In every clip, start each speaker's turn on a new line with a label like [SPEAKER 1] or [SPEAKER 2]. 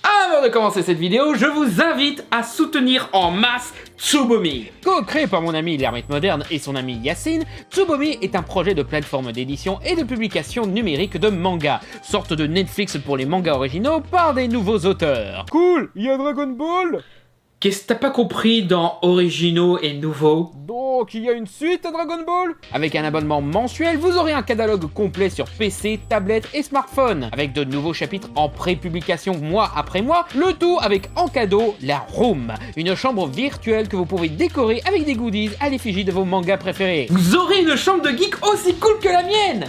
[SPEAKER 1] Avant de commencer cette vidéo, je vous invite à soutenir en masse Tsubomi. Co-créé par mon ami l'Ermite Moderne et son ami Yacine, Tsubomi est un projet de plateforme d'édition et de publication numérique de manga, sorte de Netflix pour les mangas originaux par des nouveaux auteurs.
[SPEAKER 2] Cool, il y a Dragon Ball?
[SPEAKER 1] Qu'est-ce que t'as pas compris dans originaux et nouveaux?
[SPEAKER 2] Donc il y a une suite à Dragon Ball?
[SPEAKER 1] Avec un abonnement mensuel, vous aurez un catalogue complet sur PC, tablette et smartphone, avec de nouveaux chapitres en pré-publication mois après mois, le tout avec en cadeau la Room, une chambre virtuelle que vous pouvez décorer avec des goodies à l'effigie de vos mangas préférés. Vous aurez une chambre de geek aussi cool que la mienne!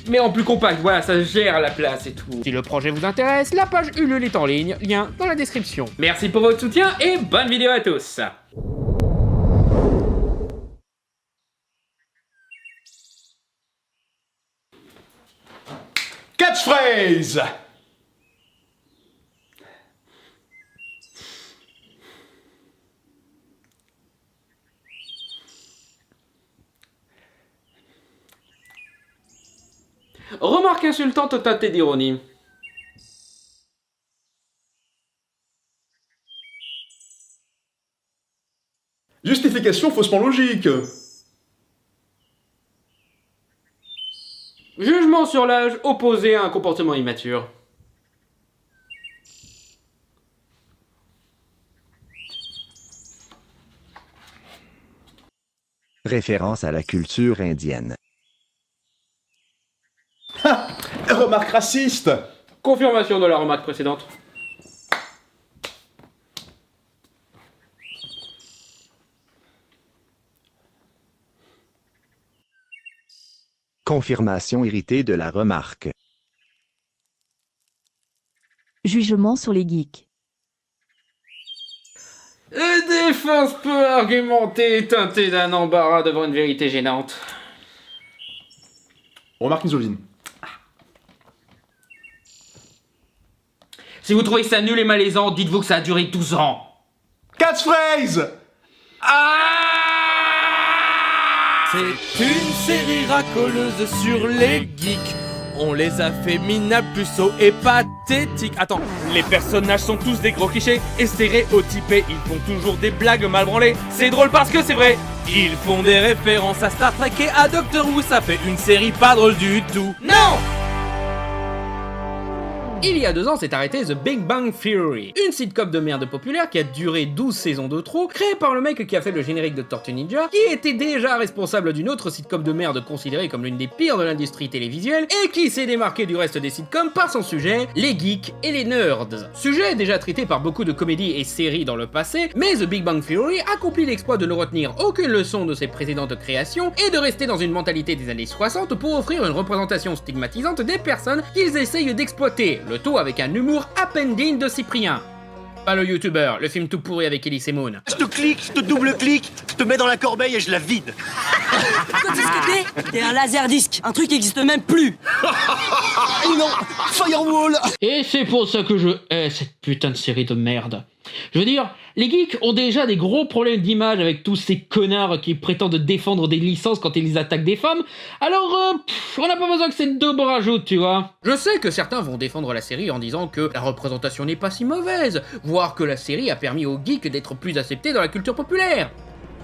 [SPEAKER 1] Mais en plus compact, voilà, ça gère la place et tout. Si le projet vous intéresse, la page Ulule est en ligne, lien dans la description. Merci pour votre soutien et bonne vidéo à tous.
[SPEAKER 3] Catchphrase!
[SPEAKER 1] Remarque insultante teintée d'ironie.
[SPEAKER 3] Justification faussement logique.
[SPEAKER 1] Jugement sur l'âge opposé à un comportement immature.
[SPEAKER 4] Référence à la culture indienne.
[SPEAKER 3] Remarque raciste.
[SPEAKER 1] Confirmation de la remarque précédente.
[SPEAKER 4] Confirmation irritée de la remarque.
[SPEAKER 5] Jugement sur les geeks.
[SPEAKER 1] Défense peu argumentée teintée d'un embarras devant une vérité gênante.
[SPEAKER 3] Remarque misogyne.
[SPEAKER 1] Si vous trouvez ça nul et malaisant, dites-vous que ça a duré 12 ans.
[SPEAKER 3] Catchphrase!
[SPEAKER 6] C'est une série racoleuse sur les geeks. On les a fait minables, puceaux et pathétiques. Attends, les personnages sont tous des gros clichés et stéréotypés. Ils font toujours des blagues mal branlées. C'est drôle parce que c'est vrai. Ils font des références à Star Trek et à Doctor Who. Ça fait une série pas drôle du tout. Non!
[SPEAKER 1] Il y a 2 ans s'est arrêté The Big Bang Theory, une sitcom de merde populaire qui a duré 12 saisons de trop, créée par le mec qui a fait le générique de Tortue Ninja, qui était déjà responsable d'une autre sitcom de merde considérée comme l'une des pires de l'industrie télévisuelle, et qui s'est démarqué du reste des sitcoms par son sujet, les geeks et les nerds. Sujet déjà traité par beaucoup de comédies et séries dans le passé, mais The Big Bang Theory accomplit l'exploit de ne retenir aucune leçon de ses précédentes créations, et de rester dans une mentalité des années 60 pour offrir une représentation stigmatisante des personnes qu'ils essayent d'exploiter, le tout avec un humour à peine digne de Cyprien. Pas le youtubeur, le film tout pourri avec Elise Moon.
[SPEAKER 7] Je te clique, je te double-clique, je te mets dans la corbeille et je la vide.
[SPEAKER 8] Quoi, tu sais ce que t'es? T'es un laserdisc, un truc qui existe même plus.
[SPEAKER 7] Oh non, Firewall.
[SPEAKER 1] Et c'est pour ça que je hais cette putain de série de merde. Je veux dire, les geeks ont déjà des gros problèmes d'image avec tous ces connards qui prétendent défendre des licences quand ils attaquent des femmes, alors on n'a pas besoin que cette daube rajoute, tu vois. Je sais que certains vont défendre la série en disant que la représentation n'est pas si mauvaise, voire que la série a permis aux geeks d'être plus acceptés dans la culture populaire.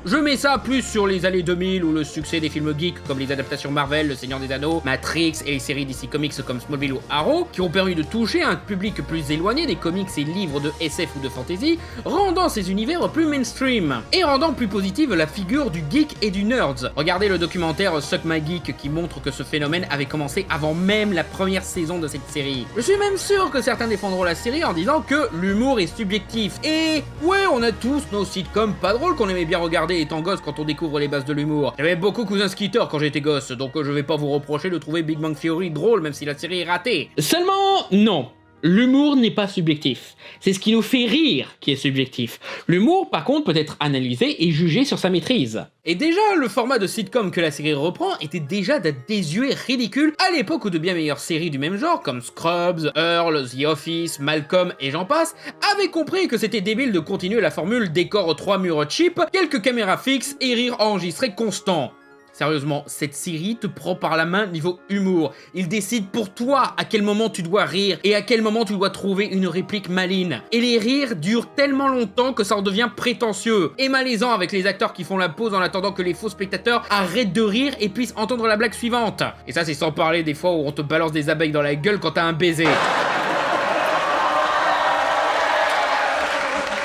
[SPEAKER 1] Je mets ça plus sur les années 2000 où le succès des films geeks comme les adaptations Marvel, Le Seigneur des Anneaux, Matrix et les séries DC Comics comme Smallville ou Arrow, qui ont permis de toucher un public plus éloigné des comics et livres de SF ou de fantasy, rendant ces univers plus mainstream, et rendant plus positive la figure du geek et du nerds. Regardez le documentaire Suck My Geek qui montre que ce phénomène avait commencé avant même la première saison de cette série. Je suis même sûr que certains défendront la série en disant que l'humour est subjectif, et ouais, on a tous nos sitcoms pas drôles qu'on aimait bien regarder étant gosse quand on découvre les bases de l'humour. J'avais beaucoup Cousin Skeeter quand j'étais gosse, donc je vais pas vous reprocher de trouver Big Bang Theory drôle même si la série est ratée. Seulement, non. L'humour n'est pas subjectif. C'est ce qui nous fait rire qui est subjectif. L'humour, par contre, peut être analysé et jugé sur sa maîtrise. Et déjà, le format de sitcom que la série reprend était déjà d'un désuet ridicule à l'époque où de bien meilleures séries du même genre, comme Scrubs, Earl, The Office, Malcolm et j'en passe, avaient compris que c'était débile de continuer la formule décor 3 murs cheap, quelques caméras fixes et rire enregistré constant. Sérieusement, cette série te prend par la main niveau humour. Il décide pour toi à quel moment tu dois rire et à quel moment tu dois trouver une réplique maligne. Et les rires durent tellement longtemps que ça en devient prétentieux et malaisant avec les acteurs qui font la pause en attendant que les faux spectateurs arrêtent de rire et puissent entendre la blague suivante. Et ça, c'est sans parler des fois où on te balance des abeilles dans la gueule quand t'as un baiser.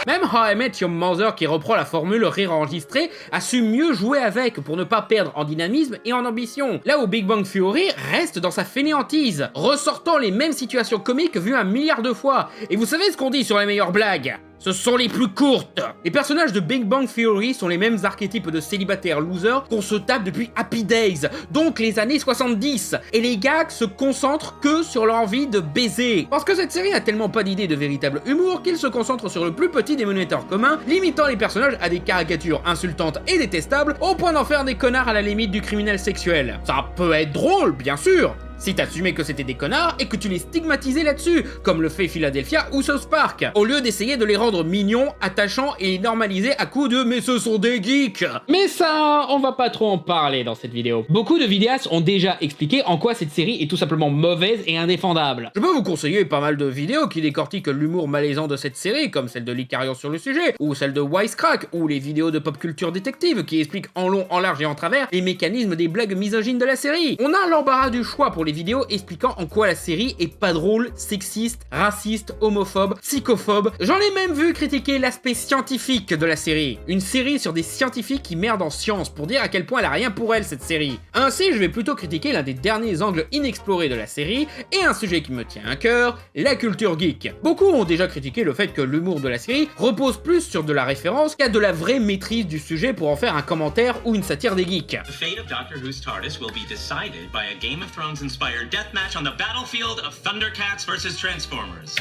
[SPEAKER 1] Même How I Met Your Mother, qui reprend la formule rire enregistré, a su mieux jouer avec pour ne pas perdre en dynamisme et en ambition. Là où Big Bang Theory reste dans sa fainéantise, ressortant les mêmes situations comiques vues 1 milliard de fois. Et vous savez ce qu'on dit sur les meilleures blagues ? Ce sont les plus courtes. Les personnages de Big Bang Theory sont les mêmes archétypes de célibataires losers qu'on se tape depuis Happy Days, donc les années 70. Et les gags se concentrent que sur leur envie de baiser. Parce que cette série a tellement pas d'idée de véritable humour qu'il se concentre sur le plus petit dénominateur commun, limitant les personnages à des caricatures insultantes et détestables, au point d'en faire des connards à la limite du criminel sexuel. Ça peut être drôle, bien sûr, si t'assumais que c'était des connards et que tu les stigmatisais là-dessus, comme le fait Philadelphia ou South Park, au lieu d'essayer de les rendre mignons, attachants et les normaliser à coups de « mais ce sont des geeks ». Mais ça, on va pas trop en parler dans cette vidéo. Beaucoup de vidéastes ont déjà expliqué en quoi cette série est tout simplement mauvaise et indéfendable. Je peux vous conseiller pas mal de vidéos qui décortiquent l'humour malaisant de cette série, comme celle de Licarion sur le sujet, ou celle de Wisecrack, ou les vidéos de Pop Culture Détective qui expliquent en long, en large et en travers les mécanismes des blagues misogynes de la série. On a l'embarras du choix pour les vidéos expliquant en quoi la série est pas drôle, sexiste, raciste, homophobe, psychophobe. J'en ai même vu critiquer l'aspect scientifique de la série. Une série sur des scientifiques qui merdent en science pour dire à quel point elle a rien pour elle cette série. Ainsi, je vais plutôt critiquer l'un des derniers angles inexplorés de la série et un sujet qui me tient à cœur, la culture geek. Beaucoup ont déjà critiqué le fait que l'humour de la série repose plus sur de la référence qu'à de la vraie maîtrise du sujet pour en faire un commentaire ou une satire des geeks.
[SPEAKER 9] The fate of Doctor Who's TARDIS will be decided by a Game of Thrones inspired deathmatch on the battlefield of Thundercats versus Transformers.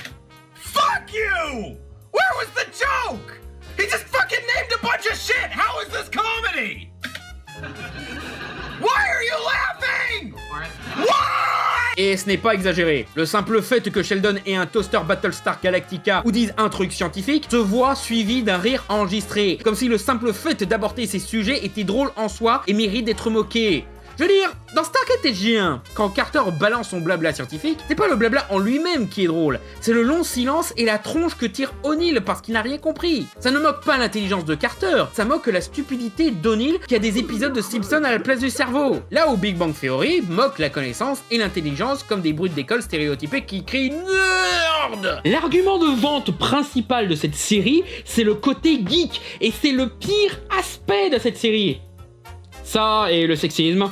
[SPEAKER 6] Fuck you! Where was the joke? He just fucking named a bunch of shit! How is this comedy? Why are you laughing? Why?
[SPEAKER 1] Et ce n'est pas exagéré. Le simple fait que Sheldon ait un toaster Battlestar Galactica ou dise un truc scientifique se voit suivi d'un rire enregistré. Comme si le simple fait d'aborder ces sujets était drôle en soi et mérite d'être moqué. Je veux dire, dans Stargate SG-1, quand Carter balance son blabla scientifique, c'est pas le blabla en lui-même qui est drôle, c'est le long silence et la tronche que tire O'Neill parce qu'il n'a rien compris. Ça ne moque pas l'intelligence de Carter, ça moque la stupidité d'O'Neill qui a des épisodes de Simpson à la place du cerveau. Là où Big Bang Theory moque la connaissance et l'intelligence comme des brutes d'école stéréotypés qui crient NERD. L'argument de vente principal de cette série, c'est le côté geek, et c'est le pire aspect de cette série. Ça et le sexisme.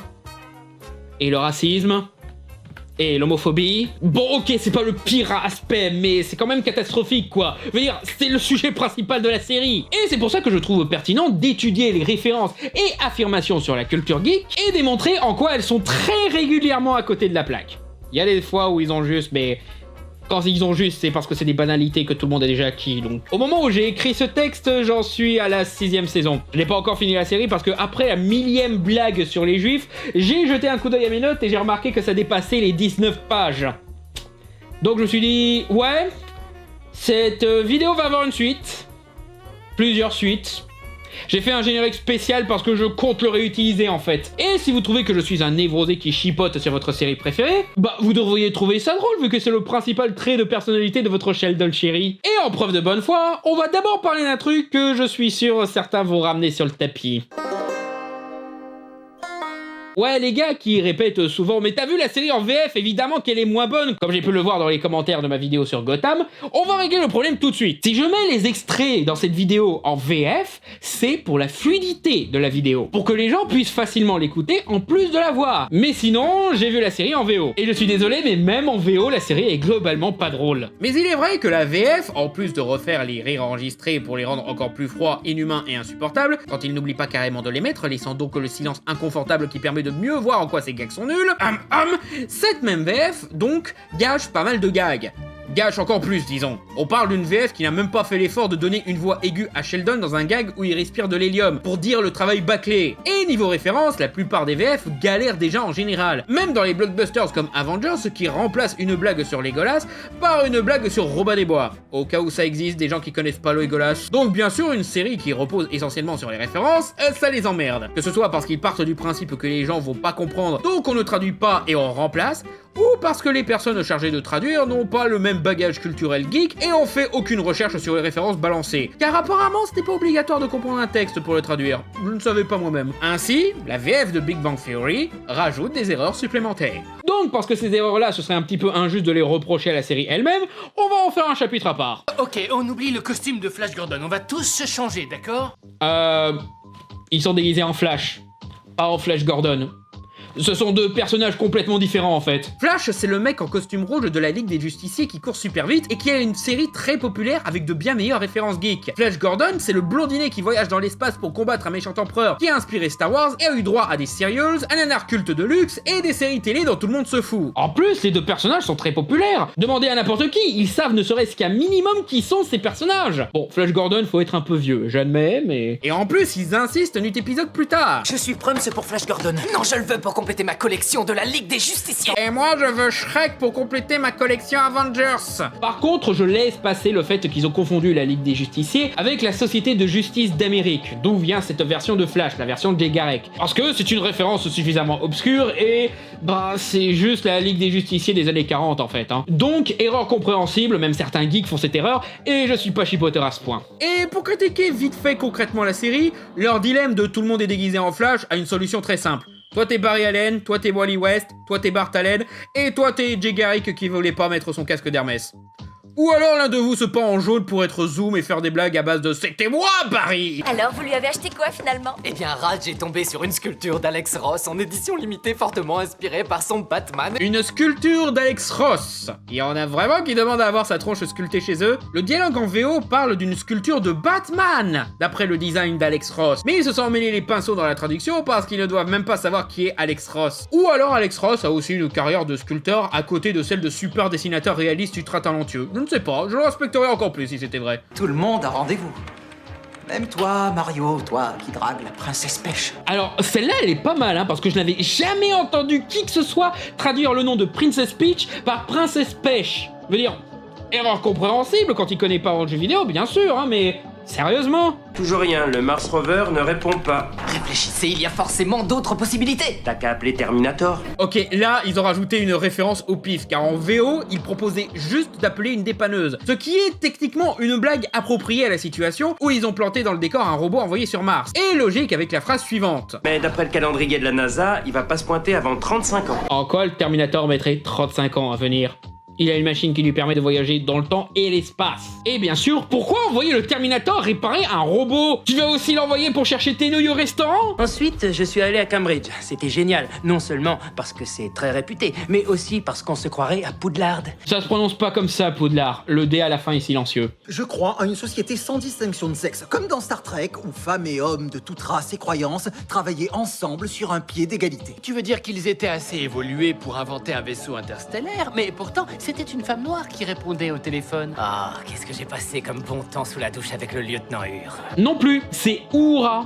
[SPEAKER 1] Et le racisme, et l'homophobie. Bon, ok, c'est pas le pire aspect, mais c'est quand même catastrophique, quoi. Je veux dire, c'est le sujet principal de la série. Et c'est pour ça que je trouve pertinent d'étudier les références et affirmations sur la culture geek et démontrer en quoi elles sont très régulièrement à côté de la plaque. Il y a des fois où ils ont juste, mais quand ils ont juste, c'est parce que c'est des banalités que tout le monde a déjà acquis. Donc, au moment où j'ai écrit ce texte, j'en suis à la 6ème saison. Je n'ai pas encore fini la série parce que après la 1000e blague sur les juifs, j'ai jeté un coup d'œil à mes notes et j'ai remarqué que ça dépassait les 19 pages. Donc je me suis dit, ouais, cette vidéo va avoir une suite, plusieurs suites. J'ai fait un générique spécial parce que je compte le réutiliser en fait. Et si vous trouvez que je suis un névrosé qui chipote sur votre série préférée, bah vous devriez trouver ça drôle vu que c'est le principal trait de personnalité de votre Sheldon chéri. Et en preuve de bonne foi, on va d'abord parler d'un truc que je suis sûr certains vont ramener sur le tapis. Ouais, les gars qui répètent souvent « Mais t'as vu la série en VF, évidemment qu'elle est moins bonne !» Comme j'ai pu le voir dans les commentaires de ma vidéo sur Gotham, on va régler le problème tout de suite. Si je mets les extraits dans cette vidéo en VF, c'est pour la fluidité de la vidéo, pour que les gens puissent facilement l'écouter en plus de la voir. Mais sinon, j'ai vu la série en VO. Et je suis désolé, mais même en VO, la série est globalement pas drôle. Mais il est vrai que la VF, en plus de refaire les rires enregistrés pour les rendre encore plus froids, inhumains et insupportables, quand il n'oublie pas carrément de les mettre, laissant donc le silence inconfortable qui permet de mieux voir en quoi ces gags sont nuls, cette même VF, donc, gâche pas mal de gags. Gâche encore plus, disons. On parle d'une VF qui n'a même pas fait l'effort de donner une voix aiguë à Sheldon dans un gag où il respire de l'hélium, pour dire le travail bâclé. Et niveau référence, la plupart des VF galèrent déjà en général. Même dans les blockbusters comme Avengers, qui remplacent une blague sur Legolas par une blague sur Robin des Bois. Au cas où ça existe, des gens qui connaissent pas Legolas. Donc bien sûr, une série qui repose essentiellement sur les références, ça les emmerde. Que ce soit parce qu'ils partent du principe que les gens vont pas comprendre, donc on ne traduit pas et on remplace, ou parce que les personnes chargées de traduire n'ont pas le même bagage culturel geek et ont fait aucune recherche sur les références balancées. Car apparemment, c'était pas obligatoire de comprendre un texte pour le traduire. Je ne savais pas moi-même. Ainsi, la VF de Big Bang Theory rajoute des erreurs supplémentaires. Donc, parce que ces erreurs-là, ce serait un petit peu injuste de les reprocher à la série elle-même, on va en faire un chapitre à part.
[SPEAKER 10] Ok, on oublie le costume de Flash Gordon, on va tous se changer, d'accord?
[SPEAKER 1] Ils sont déguisés en Flash, pas en Flash Gordon. Ce sont deux personnages complètement différents en fait. Flash, c'est le mec en costume rouge de la Ligue des Justiciers qui court super vite et qui a une série très populaire avec de bien meilleures références geeks. Flash Gordon, c'est le blondinet qui voyage dans l'espace pour combattre un méchant empereur qui a inspiré Star Wars et a eu droit à des serials, un nanar culte de luxe et des séries télé dont tout le monde se fout. En plus, les deux personnages sont très populaires. Demandez à n'importe qui, ils savent ne serait-ce qu'un minimum qui sont ces personnages. Bon, Flash Gordon, faut être un peu vieux, j'admets, mais... Et en plus, ils insistent un épisode plus tard.
[SPEAKER 10] Je suis Prum, c'est pour Flash Gordon. Non, je le veux pour compléter ma collection de la Ligue des Justiciers.
[SPEAKER 1] Et moi, je veux Shrek pour compléter ma collection Avengers. Par contre, je laisse passer le fait qu'ils ont confondu la Ligue des Justiciers avec la Société de Justice d'Amérique, d'où vient cette version de Flash, la version de Jay Garrick. Parce que c'est une référence suffisamment obscure et... c'est juste la Ligue des Justiciers des années 40 en fait. Donc, erreur compréhensible, même certains geeks font cette erreur, et je suis pas chipoteur à ce point. Et pour critiquer vite fait concrètement la série, leur dilemme de tout le monde est déguisé en Flash a une solution très simple. Toi t'es Barry Allen, toi t'es Wally West, toi t'es Bart Allen, et toi t'es Jay Garrick qui voulait pas mettre son casque d'Hermès. Ou alors l'un de vous se pend en jaune pour être Zoom et faire des blagues à base de « C'était moi, Barry !»
[SPEAKER 11] Alors, vous lui avez acheté quoi, finalement?
[SPEAKER 10] Eh bien, Raj est tombé sur une sculpture d'Alex Ross en édition limitée fortement inspirée par son Batman.
[SPEAKER 1] Une sculpture d'Alex Ross. Il y en a vraiment qui demandent à avoir sa tronche sculptée chez eux. Le dialogue en VO parle d'une sculpture de Batman, d'après le design d'Alex Ross. Mais ils se sont mêlés les pinceaux dans la traduction parce qu'ils ne doivent même pas savoir qui est Alex Ross. Ou alors Alex Ross a aussi une carrière de sculpteur à côté de celle de super dessinateur réaliste ultra talentueux. Je ne sais pas, je le respecterais encore plus si c'était vrai.
[SPEAKER 12] Tout le monde a rendez-vous. Même toi, Mario, toi qui drague la princesse Pêche.
[SPEAKER 1] Alors, celle-là, elle est pas mal, parce que je n'avais jamais entendu qui que ce soit traduire le nom de Princess Peach par Princesse Pêche. Je veux dire, erreur compréhensible quand il connaît pas en jeu vidéo, bien sûr, mais... Sérieusement?
[SPEAKER 13] Toujours rien, le Mars Rover ne répond pas.
[SPEAKER 10] Réfléchissez, il y a forcément d'autres possibilités.
[SPEAKER 13] T'as qu'à appeler Terminator.
[SPEAKER 1] Ok, là, ils ont rajouté une référence au pif, car en VO, ils proposaient juste d'appeler une dépanneuse. Ce qui est techniquement une blague appropriée à la situation, où ils ont planté dans le décor un robot envoyé sur Mars. Et logique avec la phrase suivante.
[SPEAKER 13] Mais d'après le calendrier de la NASA, il va pas se pointer avant 35 ans.
[SPEAKER 1] En quoi le Terminator mettrait 35 ans à venir? Il a une machine qui lui permet de voyager dans le temps et l'espace. Et bien sûr, pourquoi envoyer le Terminator réparer un robot? Tu vas aussi l'envoyer pour chercher tes nouilles au restaurant?
[SPEAKER 14] Ensuite, je suis allé à Cambridge. C'était génial. Non seulement parce que c'est très réputé, mais aussi parce qu'on se croirait à Poudlard.
[SPEAKER 1] Ça se prononce pas comme ça, Poudlard. Le D à la fin est silencieux.
[SPEAKER 12] Je crois à une société sans distinction de sexe, comme dans Star Trek, où femmes et hommes de toute race et croyance travaillaient ensemble sur un pied d'égalité.
[SPEAKER 10] Tu veux dire qu'ils étaient assez évolués pour inventer un vaisseau interstellaire, mais pourtant, c'était une femme noire qui répondait au téléphone.
[SPEAKER 14] Ah, qu'est-ce que j'ai passé comme bon temps sous la douche avec le lieutenant Ur.
[SPEAKER 1] Non plus, c'est Uhura.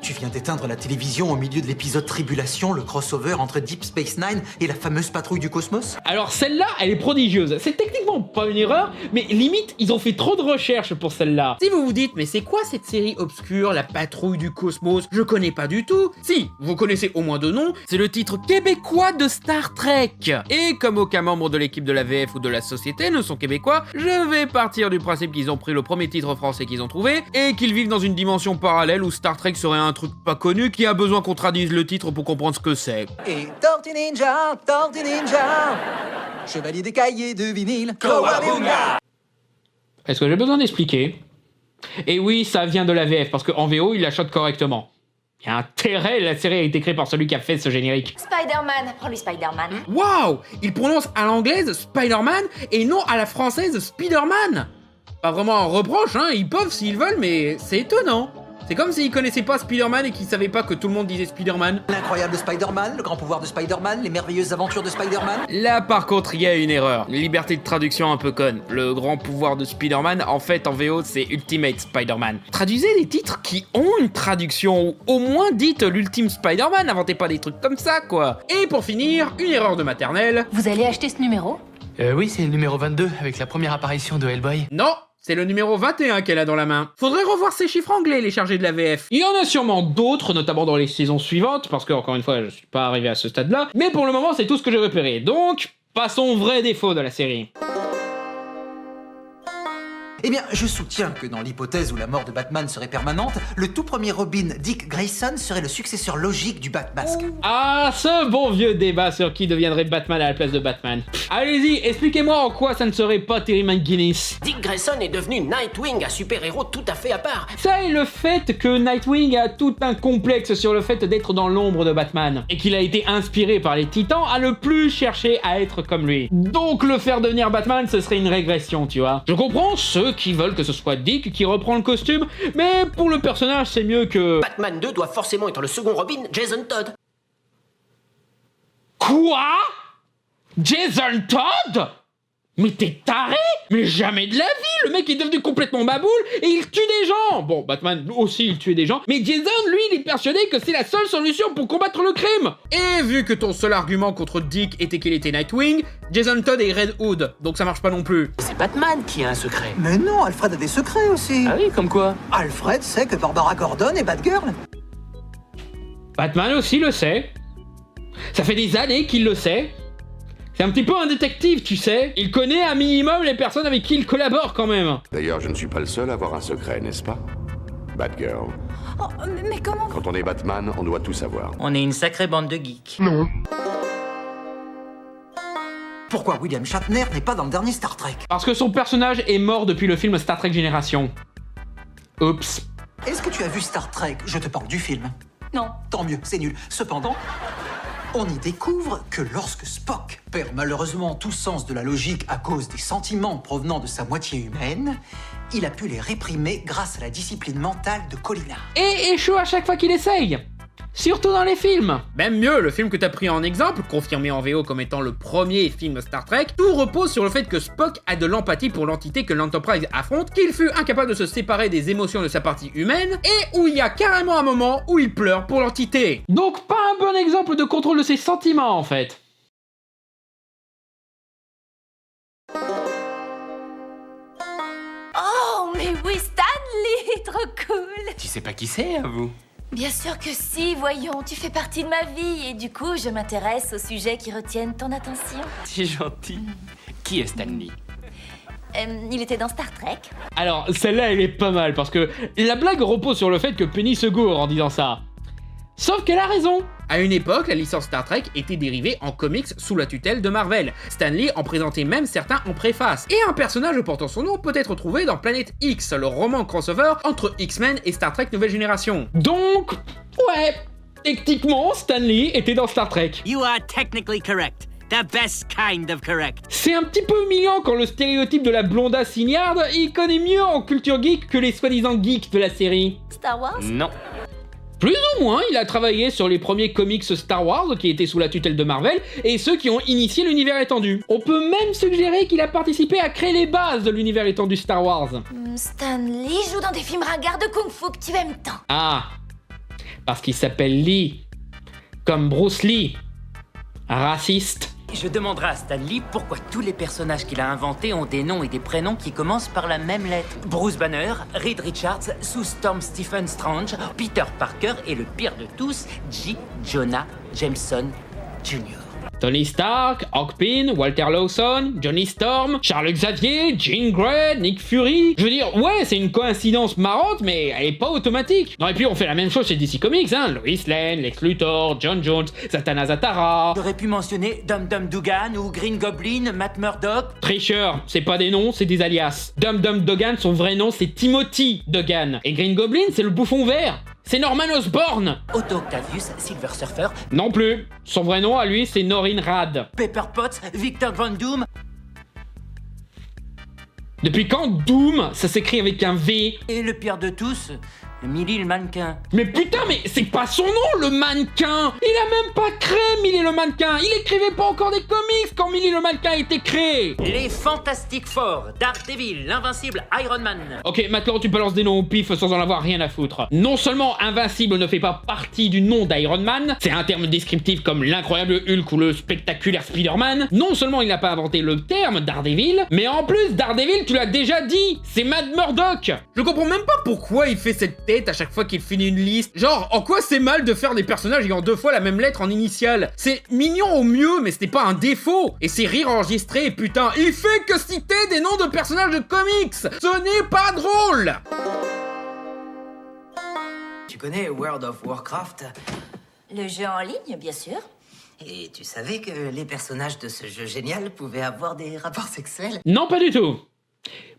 [SPEAKER 12] Tu viens d'éteindre la télévision au milieu de l'épisode Tribulation, le crossover entre Deep Space Nine et la fameuse patrouille du cosmos?
[SPEAKER 1] Alors celle-là, elle est prodigieuse. C'est techniquement pas une erreur, mais limite, ils ont fait trop de recherches pour celle-là. Si vous vous dites, mais c'est quoi cette série obscure, la patrouille du cosmos? Je connais pas du tout. Si, vous connaissez au moins deux noms, c'est le titre québécois de Star Trek. Et comme aucun membre de l'équipe de la VF ou de la société ne sont québécois, je vais partir du principe qu'ils ont pris le premier titre français qu'ils ont trouvé, et qu'ils vivent dans une dimension parallèle où Star Trek serait un truc pas connu qui a besoin qu'on traduise le titre pour comprendre ce que c'est.
[SPEAKER 12] Et Tortue Ninja, chevalier des cahiers de vinyle, Kawabunga.
[SPEAKER 1] Est-ce que j'ai besoin d'expliquer? Et oui, ça vient de la VF, parce qu'en VO, il la chote correctement. Il y a intérêt, la série a été créée par celui qui a fait ce générique.
[SPEAKER 11] Spider-Man, prends-lui Spider-Man.
[SPEAKER 1] Waouh! Il prononce à l'anglaise Spider-Man et non à la française Spider-Man. Pas vraiment un reproche, ils peuvent s'ils veulent, mais c'est étonnant. C'est comme s'il connaissait pas Spider-Man et qu'il savait pas que tout le monde disait Spider-Man.
[SPEAKER 12] L'incroyable Spider-Man, le grand pouvoir de Spider-Man, les merveilleuses aventures de Spider-Man.
[SPEAKER 1] Là par contre il y a une erreur, une liberté de traduction un peu conne. Le grand pouvoir de Spider-Man, en fait en VO c'est Ultimate Spider-Man. Traduisez les titres qui ont une traduction, ou au moins dites l'Ultime Spider-Man, inventez pas des trucs comme ça quoi. Et pour finir, une erreur de maternelle.
[SPEAKER 11] Vous allez acheter ce numéro?
[SPEAKER 10] Oui, c'est le numéro 22, avec la première apparition de Hellboy.
[SPEAKER 1] Non, c'est le numéro 21 qu'elle a dans la main. Faudrait revoir ces chiffres anglais, les chargés de la VF. Il y en a sûrement d'autres, notamment dans les saisons suivantes, parce que, encore une fois, je suis pas arrivé à ce stade-là. Mais pour le moment, c'est tout ce que j'ai repéré. Donc, passons au vrai défaut de la série.
[SPEAKER 12] Eh bien, je soutiens que dans l'hypothèse où la mort de Batman serait permanente, le tout premier Robin, Dick Grayson, serait le successeur logique du Batmasque.
[SPEAKER 1] Ah, ce bon vieux débat sur qui deviendrait Batman à la place de Batman. Allez-y, expliquez-moi en quoi ça ne serait pas Terry McGinnis.
[SPEAKER 15] Dick Grayson est devenu Nightwing, un super-héros tout à fait à part.
[SPEAKER 1] Ça et le fait que Nightwing a tout un complexe sur le fait d'être dans l'ombre de Batman, et qu'il a été inspiré par les Titans à ne plus chercher à être comme lui. Donc le faire devenir Batman, ce serait une régression, tu vois. Je comprends ceux qui veulent que ce soit Dick qui reprend le costume, mais pour le personnage, c'est mieux que...
[SPEAKER 15] Batman 2 doit forcément être le second Robin, Jason Todd.
[SPEAKER 1] Quoi? Jason Todd? Mais t'es taré? Mais jamais de la vie! Le mec est devenu complètement baboule et il tue des gens! Bon, Batman aussi il tuait des gens, mais Jason, lui, il est persuadé que c'est la seule solution pour combattre le crime! Et vu que ton seul argument contre Dick était qu'il était Nightwing, Jason Todd est Red Hood, donc ça marche pas non plus.
[SPEAKER 15] C'est Batman qui a un secret.
[SPEAKER 12] Mais non, Alfred a des secrets aussi.
[SPEAKER 10] Ah oui, comme quoi?
[SPEAKER 12] Alfred sait que Barbara Gordon est Batgirl.
[SPEAKER 1] Batman aussi le sait. Ça fait des années qu'il le sait. C'est un petit peu un détective, tu sais. Il connaît un minimum les personnes avec qui il collabore quand même.
[SPEAKER 16] D'ailleurs, je ne suis pas le seul à avoir un secret, n'est-ce pas? Batgirl.
[SPEAKER 11] Oh, mais comment?
[SPEAKER 16] Quand on est Batman, on doit tout savoir.
[SPEAKER 14] On est une sacrée bande de geeks.
[SPEAKER 16] Non.
[SPEAKER 12] Pourquoi William Shatner n'est pas dans le dernier Star Trek?
[SPEAKER 1] Parce que son personnage est mort depuis le film Star Trek Génération. Oups.
[SPEAKER 12] Est-ce que tu as vu Star Trek? Je te parle du film.
[SPEAKER 11] Non.
[SPEAKER 12] Tant mieux, c'est nul. Cependant, on y découvre que lorsque Spock perd malheureusement tout sens de la logique à cause des sentiments provenant de sa moitié humaine, il a pu les réprimer grâce à la discipline mentale de Colina.
[SPEAKER 1] Et échoue à chaque fois qu'il essaye. Surtout dans les films. Même mieux, le film que t'as pris en exemple, confirmé en VO comme étant le premier film Star Trek, tout repose sur le fait que Spock a de l'empathie pour l'entité que l'Enterprise affronte, qu'il fut incapable de se séparer des émotions de sa partie humaine, et où il y a carrément un moment où il pleure pour l'entité. Donc pas un bon exemple de contrôle de ses sentiments en fait.
[SPEAKER 11] Oh, mais oui, Stanley, trop cool.
[SPEAKER 10] Tu sais pas qui c'est, à vous?
[SPEAKER 11] Bien sûr que si, voyons, tu fais partie de ma vie et du coup, je m'intéresse aux sujets qui retiennent ton attention.
[SPEAKER 10] C'est gentil. Qui est Stanley?
[SPEAKER 11] Il était dans Star Trek.
[SPEAKER 1] Alors, celle-là, elle est pas mal, parce que la blague repose sur le fait que Penny se gourre en disant ça. Sauf qu'elle a raison. À une époque, la licence Star Trek était dérivée en comics sous la tutelle de Marvel. Stan Lee en présentait même certains en préface. Et un personnage portant son nom peut être trouvé dans Planète X, le roman crossover entre X-Men et Star Trek Nouvelle Génération. Donc, ouais, techniquement, Stan Lee était dans Star Trek.
[SPEAKER 8] You are technically correct. The best kind of correct.
[SPEAKER 1] C'est un petit peu humiliant quand le stéréotype de la blonda signarde, il connaît mieux en culture geek que les soi-disant geeks de la série.
[SPEAKER 11] Star Wars?
[SPEAKER 10] Non.
[SPEAKER 1] Plus ou moins, il a travaillé sur les premiers comics Star Wars qui étaient sous la tutelle de Marvel et ceux qui ont initié l'univers étendu. On peut même suggérer qu'il a participé à créer les bases de l'univers étendu Star Wars.
[SPEAKER 11] Stanley joue dans des films ringards de kung-fu que tu aimes tant.
[SPEAKER 1] Ah, parce qu'il s'appelle Lee, comme Bruce Lee, raciste.
[SPEAKER 14] Je demanderai à Stanley pourquoi tous les personnages qu'il a inventés ont des noms et des prénoms qui commencent par la même lettre. Bruce Banner, Reed Richards, Sue Storm Stephen Strange, Peter Parker et le pire de tous, J. Jonah Jameson Jr.
[SPEAKER 1] Tony Stark, Hank Pym, Walter Lawson, Johnny Storm, Charles Xavier, Jean Grey, Nick Fury. Je veux dire, ouais, c'est une coïncidence marrante, mais elle est pas automatique. Non, et puis on fait la même chose chez DC Comics, hein. Lois Lane, Lex Luthor, John Jones, Zatanna Zatara.
[SPEAKER 14] J'aurais pu mentionner Dum Dum Dugan ou Green Goblin, Matt Murdock.
[SPEAKER 1] Tricheur, c'est pas des noms, c'est des alias. Dum Dum Dugan, son vrai nom, c'est Timothy Dugan. Et Green Goblin, c'est le bouffon vert. C'est Norman Osborn.
[SPEAKER 14] Otto Octavius, Silver Surfer.
[SPEAKER 1] Non plus. Son vrai nom à lui, c'est Norrin Rad.
[SPEAKER 14] Pepper Potts, Victor Von Doom.
[SPEAKER 1] Depuis quand Doom, ça s'écrit avec un V?
[SPEAKER 14] Et le pire de tous, Millie le mannequin.
[SPEAKER 1] Mais putain, mais c'est pas son nom, le mannequin. Il a même pas créé Millie le mannequin. Il écrivait pas encore des comics quand Millie le mannequin a été créé.
[SPEAKER 14] Les Fantastic Four, Daredevil, l'Invincible, Iron Man.
[SPEAKER 1] Ok, maintenant tu balances des noms au pif sans en avoir rien à foutre. Non seulement Invincible ne fait pas partie du nom d'Iron Man, c'est un terme descriptif comme l'incroyable Hulk ou le spectaculaire Spider-Man. Non seulement il n'a pas inventé le terme Daredevil, mais en plus Daredevil, tu l'as déjà dit, c'est Matt Murdock.
[SPEAKER 6] Je comprends même pas pourquoi il fait cette tête à chaque fois qu'il finit une liste. Genre, en quoi c'est mal de faire des personnages ayant 2 fois la même lettre en initiale? C'est mignon au mieux, mais ce n'est pas un défaut. Et c'est rire enregistré, putain, il fait que citer des noms de personnages de comics. Ce n'est pas drôle.
[SPEAKER 17] Tu connais World of Warcraft?
[SPEAKER 11] Le jeu en ligne, bien sûr.
[SPEAKER 17] Et tu savais que les personnages de ce jeu génial pouvaient avoir des rapports sexuels?
[SPEAKER 1] Non, pas du tout.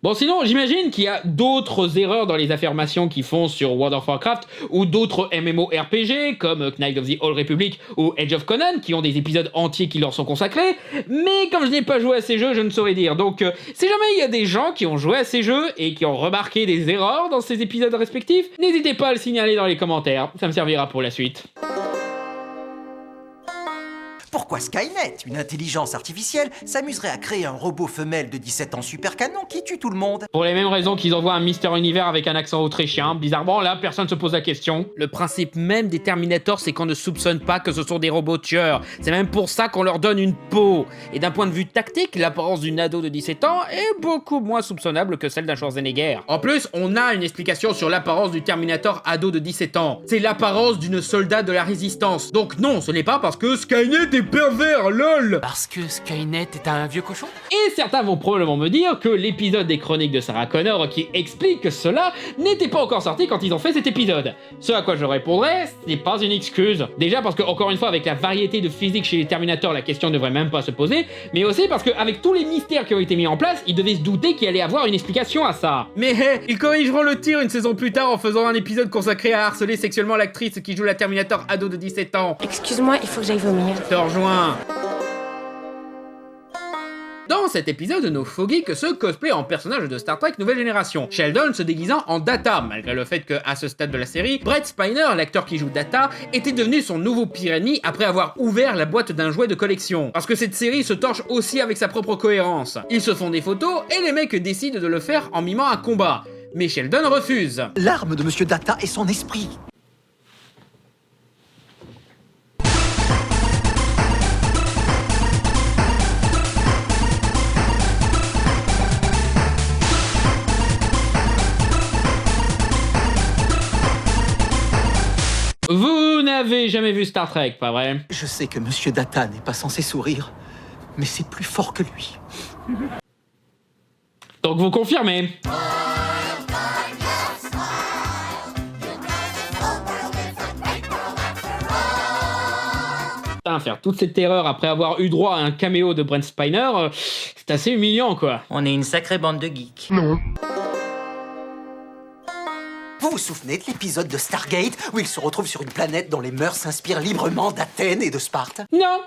[SPEAKER 1] Bon, sinon, j'imagine qu'il y a d'autres erreurs dans les affirmations qu'ils font sur World of Warcraft ou d'autres MMORPG comme Knights of the Old Republic ou Age of Conan qui ont des épisodes entiers qui leur sont consacrés, mais comme je n'ai pas joué à ces jeux, je ne saurais dire. Donc, si jamais il y a des gens qui ont joué à ces jeux et qui ont remarqué des erreurs dans ces épisodes respectifs, n'hésitez pas à le signaler dans les commentaires, ça me servira pour la suite.
[SPEAKER 18] Pourquoi Skynet, une intelligence artificielle, s'amuserait à créer un robot femelle de 17 ans super canon qui tue tout le monde?
[SPEAKER 1] Pour les mêmes raisons qu'ils envoient un Mister Univers avec un accent autrichien, bizarrement là personne se pose la question.
[SPEAKER 6] Le principe même des Terminators, c'est qu'on ne soupçonne pas que ce sont des robots tueurs. C'est même pour ça qu'on leur donne une peau. Et d'un point de vue tactique, l'apparence d'une ado de 17 ans est beaucoup moins soupçonnable que celle d'un Schwarzenegger. En plus, on a une explication sur l'apparence du Terminator ado de 17 ans. C'est l'apparence d'une soldat de la résistance. Donc non, ce n'est pas parce que Skynet est pervers, lol.
[SPEAKER 10] Parce que Skynet est un vieux cochon.
[SPEAKER 1] Et certains vont probablement me dire que l'épisode des chroniques de Sarah Connor qui explique que cela n'était pas encore sorti quand ils ont fait cet épisode. Ce à quoi je répondrais, ce n'est pas une excuse. Déjà parce que, encore une fois, avec la variété de physique chez les Terminators, la question ne devrait même pas se poser, mais aussi parce qu'avec tous les mystères qui ont été mis en place, ils devaient se douter qu'il allait avoir une explication à ça.
[SPEAKER 6] Mais ils corrigeront le tir une saison plus tard en faisant un épisode consacré à harceler sexuellement l'actrice qui joue la Terminator ado de 17 ans.
[SPEAKER 19] Excuse-moi, il faut que j'aille vomir.
[SPEAKER 6] Je te rejoins. Dans cet épisode, nos Foggy se cosplay en personnage de Star Trek Nouvelle Génération, Sheldon se déguisant en Data, malgré le fait qu'à ce stade de la série, Brett Spiner, l'acteur qui joue Data, était devenu son nouveau pire ennemi après avoir ouvert la boîte d'un jouet de collection. Parce que cette série se torche aussi avec sa propre cohérence. Ils se font des photos et les mecs décident de le faire en mimant un combat. Mais Sheldon refuse.
[SPEAKER 12] L'arme de Monsieur Data est son esprit.
[SPEAKER 1] Vous n'avez jamais vu Star Trek, pas vrai?
[SPEAKER 12] Je sais que Monsieur Data n'est pas censé sourire, mais c'est plus fort que lui.
[SPEAKER 1] Donc vous confirmez? Faire toute cette terreur après avoir eu droit à un caméo de Brent Spiner, c'est assez humiliant quoi.
[SPEAKER 14] On est une sacrée bande de geeks.
[SPEAKER 1] Non.
[SPEAKER 12] Vous vous souvenez de l'épisode de Stargate où il se retrouve sur une planète dont les mœurs s'inspirent librement d'Athènes et de Sparte?
[SPEAKER 1] Non.